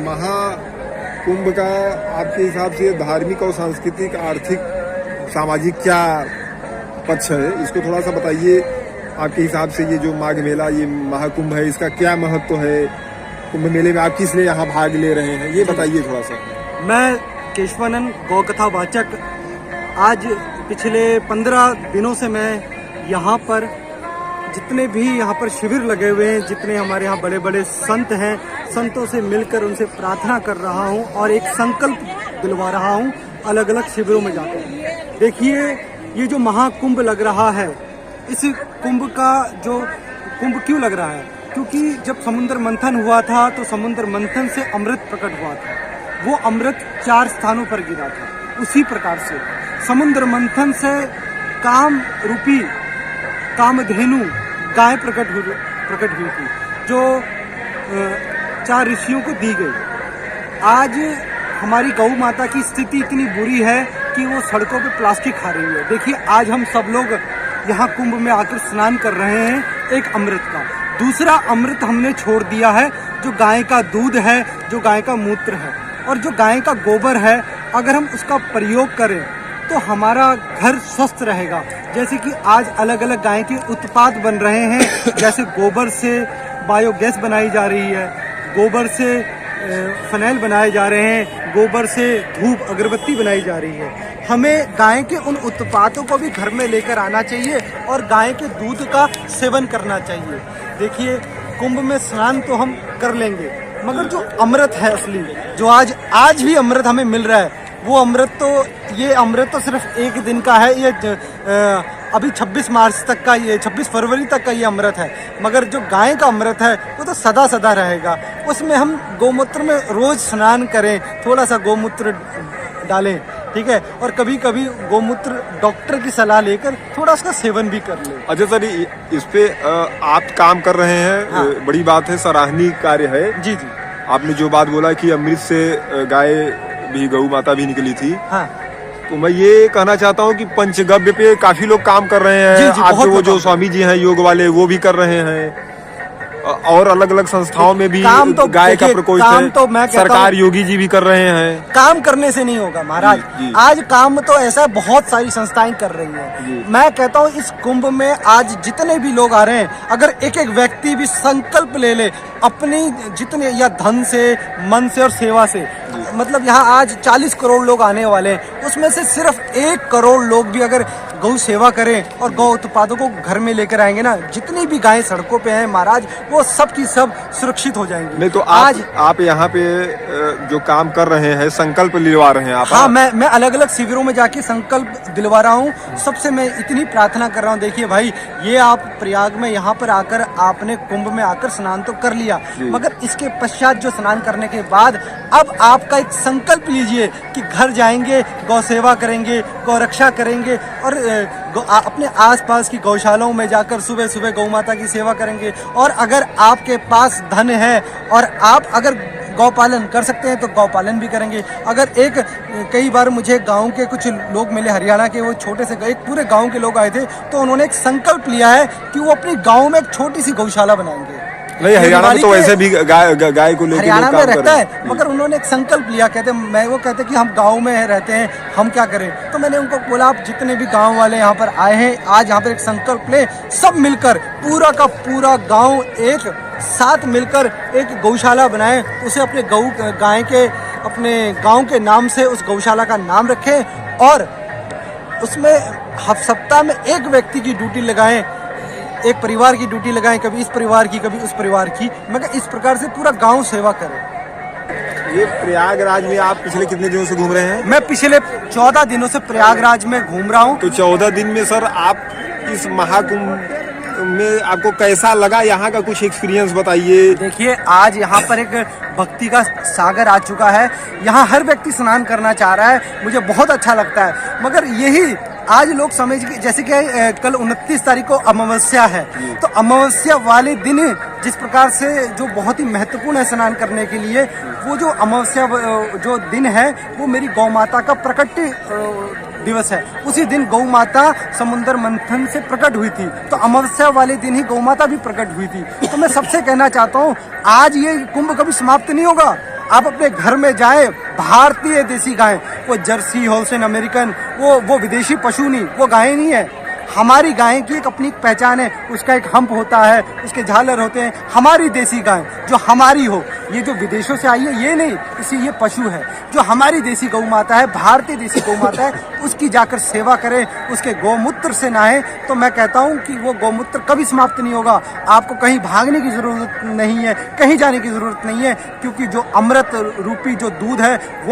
महाकुंभ का आपके हिसाब से धार्मिक और सांस्कृतिक, आर्थिक, सामाजिक क्या पक्ष है, इसको थोड़ा सा बताइए। आपके हिसाब से ये जो माघ मेला, ये महाकुंभ है, इसका क्या महत्व है? कुंभ मेले में आप किस लिए यहाँ भाग ले रहे हैं, ये बताइए थोड़ा सा। मैं केशवानंद गौकथा वाचक, आज पिछले 15 दिनों से मैं यहाँ पर जितने भी यहाँ पर शिविर लगे हुए हैं, जितने हमारे यहाँ बड़े बड़े संत हैं, संतों से मिलकर उनसे प्रार्थना कर रहा हूँ और एक संकल्प दिलवा रहा हूँ अलग अलग शिविरों में जाकर। देखिए, ये जो महाकुंभ लग रहा है, इस कुंभ का जो कुंभ क्यों लग रहा है, क्योंकि जब समुद्र मंथन हुआ था तो समुद्र मंथन से अमृत प्रकट हुआ था। वो अमृत 4 स्थानों पर गिरा था। उसी प्रकार से समुद्र मंथन से काम रूपी कामधेनु गाय प्रकट हुई थी, जो 4 ऋषियों को दी गई। आज हमारी गौ माता की स्थिति इतनी बुरी है कि वो सड़कों पे प्लास्टिक खा रही है। देखिए, आज हम सब लोग यहाँ कुंभ में आकर स्नान कर रहे हैं एक अमृत का। दूसरा अमृत हमने छोड़ दिया है, जो गाय का दूध है, जो गाय का मूत्र है और जो गाय का गोबर है। अगर हम उसका प्रयोग करें तो हमारा घर स्वस्थ रहेगा। जैसे कि आज अलग अलग गाय के उत्पाद बन रहे हैं, जैसे गोबर से बायोगैस बनाई जा रही है, गोबर से फनेल बनाए जा रहे हैं, गोबर से धूप अगरबत्ती बनाई जा रही है। हमें गाय के उन उत्पादों को भी घर में लेकर आना चाहिए और गाय के दूध का सेवन करना चाहिए। देखिए, कुंभ में स्नान तो हम कर लेंगे, मगर जो अमृत है असली, जो आज भी अमृत हमें मिल रहा है, वो अमृत ये अमृत तो सिर्फ एक दिन का है। ये अभी 26 मार्च तक का, ये 26 फरवरी तक का ये अमृत है। मगर जो गाय का अमृत है वो तो सदा सदा रहेगा। उसमें हम गौमूत्र में रोज स्नान करें, थोड़ा सा गौमूत्र डालें, ठीक है, और कभी कभी गौमूत्र डॉक्टर की सलाह लेकर थोड़ा उसका सेवन भी कर लें। अच्छा सर, इस पे आप काम कर रहे हैं, हाँ। बड़ी बात है, सराहनीय कार्य है। जी जी। आपने जो बात बोला कि अमृत से गाय भी, गौ माता भी निकली थी, हाँ। तो मैं ये कहना चाहता हूँ कि पंचगव्य पे काफी लोग काम कर रहे हैं। आपके वो जो स्वामी जी हैं योग वाले, वो भी कर रहे हैं, और अलग अलग संस्थाओं में भी तो गाय का प्रकोष्ठ है। तो मैं सरकार योगी जी भी कर रहे हैं। काम करने से नहीं होगा महाराज, आज काम तो ऐसा बहुत सारी संस्थाएं कर रही हैं। मैं कहता हूँ इस कुंभ में आज जितने भी लोग आ रहे हैं, अगर एक एक व्यक्ति भी संकल्प ले ले अपनी जितने, या धन से, मन से और सेवा से, मतलब यहाँ आज 40 करोड़ लोग आने वाले हैं, उसमें से सिर्फ 1 करोड़ लोग भी अगर गौ सेवा करें और गौ उत्पादों को घर में लेकर आएंगे ना, जितनी भी गायें सड़कों पे हैं महाराज, वो सब की सब सुरक्षित हो जाएंगी। नहीं तो आज आप यहाँ पे जो काम कर रहे हैं, संकल्प दिलवा रहे हैं आप? हाँ, मैं अलग अलग शिविरों में जाके संकल्प दिलवा रहा हूँ। सबसे मैं इतनी प्रार्थना कर रहा हूँ, देखिए भाई, ये आप प्रयाग में यहाँ पर आकर आपने कुंभ में आकर स्नान तो कर लिया, मगर इसके पश्चात जो स्नान करने के बाद अब आपका एक संकल्प लीजिए कि घर जाएंगे, गौ सेवा करेंगे, गौ रक्षा करेंगे और अपने आसपास की गौशालाओं में जाकर सुबह सुबह गौ माता की सेवा करेंगे। और अगर आपके पास धन है और आप अगर गौ पालन कर सकते हैं तो गौ पालन भी करेंगे। अगर कई बार मुझे गांव के कुछ लोग मिले, हरियाणा के, वो छोटे से एक पूरे गांव के लोग आए थे, तो उन्होंने एक संकल्प लिया है कि वो अपनी गांव में एक छोटी सी गौशाला बनाएंगे। नहीं, हरियाणा में तो वैसे भी गाय को लेकर हरियाणा में रहता है, मगर उन्होंने एक संकल्प लिया, कहते कि हम गांव में रहते हैं, हम क्या करें। तो मैंने उनको बोला, आप जितने भी गांव वाले यहाँ पर आए हैं, आज यहाँ पर एक संकल्प ले, सब मिलकर पूरा का पूरा गांव एक साथ मिलकर एक गौशाला बनाएं, उसे अपने गाय के अपने गांव के नाम से उस गौशाला का नाम रखें और उसमें सप्ताह में एक व्यक्ति की ड्यूटी लगाएं, एक परिवार की ड्यूटी लगाएं, कभी इस परिवार की, कभी उस परिवार की, मगर इस प्रकार से पूरा गांव सेवा करें। ये प्रयागराज में आप पिछले कितने दिनों से घूम रहे हैं? मैं पिछले 14 दिनों से प्रयागराज में घूम रहा हूँ। तो 14 दिन में सर, आप इस महाकुंभ में आपको कैसा लगा? यहाँ का कुछ एक्सपीरियंस बताइए। देखिए, आज यहाँ पर एक भक्ति का सागर आ चुका है, यहाँ हर व्यक्ति स्नान करना चाह रहा है, मुझे बहुत अच्छा लगता है। मगर यही आज लोग समझ के, जैसे कि कल 29 तारीख को अमावस्या है, तो अमावस्या वाले दिन जिस प्रकार से जो बहुत ही महत्वपूर्ण है स्नान करने के लिए, वो जो अमावस्या जो दिन है वो मेरी गौ माता का प्रकट दिवस है। उसी दिन गौ माता समुद्र मंथन से प्रकट हुई थी, तो अमावस्या वाले दिन ही गौ माता भी प्रकट हुई थी। तो मैं सबसे कहना चाहता हूँ, आज ये कुंभ कभी समाप्त नहीं होगा, आप अपने घर में जाए, भारतीय देसी गाय, वो जर्सी, होल्स्टाइन, अमेरिकन, वो विदेशी पशु नहीं, वो गाय नहीं है। हमारी गाय की एक अपनी पहचान है, उसका एक हम्प होता है, उसके झालर होते हैं। हमारी देसी गाय जो हमारी हो, ये जो विदेशों से आई है ये नहीं, इसी ये पशु है। जो हमारी देसी गौ माता है, भारतीय देसी गौ माता है, उसकी जाकर सेवा करें, उसके गौमूत्र से नहाएं। तो मैं कहता हूं कि वो गौमूत्र कभी समाप्त नहीं होगा। आपको कहीं भागने की जरूरत नहीं है, कहीं जाने की जरूरत नहीं है, क्योंकि जो अमृत रूपी जो दूध है वो